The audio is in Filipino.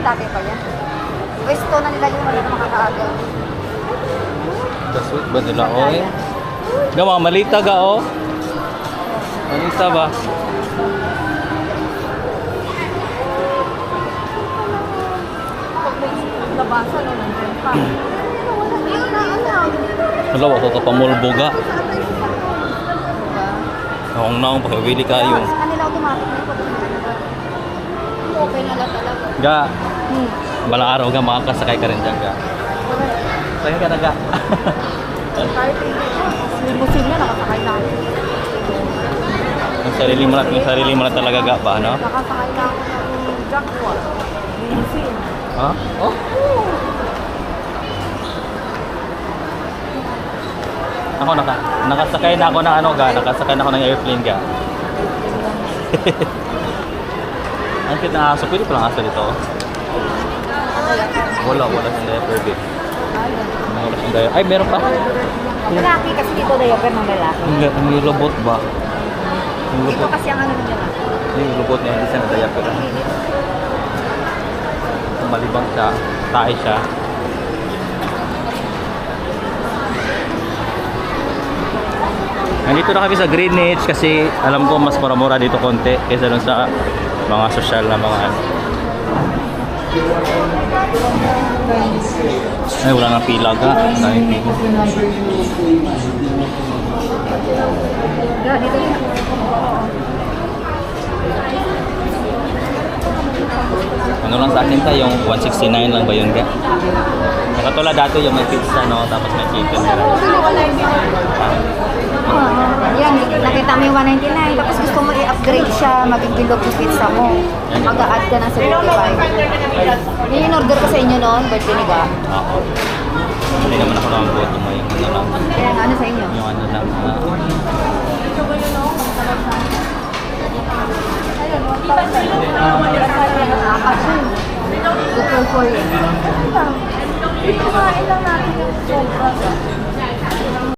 Atake pa yan. Pwesto na nila yung mga makakaaga. Kasweet ba nila, oy? Gama, malita ga, oh. Malita ba? Pag may labasan, no, nandiyan pa. Dalawa ko kapamulbo ga. Akong naong pagkawili kayo. Sa kanila automatic na ito. Okay na lang talaga. Ga, balang araw ga, makakasakay ka rin dyan ga. Sakay ka na ga. Kahit limousine na, nakasakay na ako. Yung sarili mo na talaga ga ba, no? Nakasakay na ako ng Jaguar. Limousine. Ha? Oh? Ako nakasakay na ako ng ano ga, nakasakay na ako ng airplane ga. Ang cute na aso, pwede palang aso dito. Wala siyang diaper babe. Wala siyang diaper. Ay, meron pa. Lalaki kasi dito diaper ng lalaki. Yung robot ba? Yung Dito robot. kasi ang ano ng lalaki. Yung robot niya, hindi siya na diaper. Malibang siya, tae siya. Nandito na kami sa Greenwich kasi alam ko mas mura dito konti kaysa dun sa mga social na mga ano. Ay, wala nang pila ka. Dahil pila. Dito yun. Ano lang sa akin yung 169 lang ba yun ga? Katulad dati yung may pizza no, tapos may chicken. Yan, nakita mo yung 199, tapos gusto mo i-upgrade siya, maging bilog yung pizza mo. Mag-a-add ka ng 75. Yung in-order ko sa inyo noon, birthday ni Ga. Oo. Hindi naman ako lang boto mo yung ano lang. Kaya ano sa inyo? Yung ano lang. Kukulkul yun. Kumain lang natin yung sobra.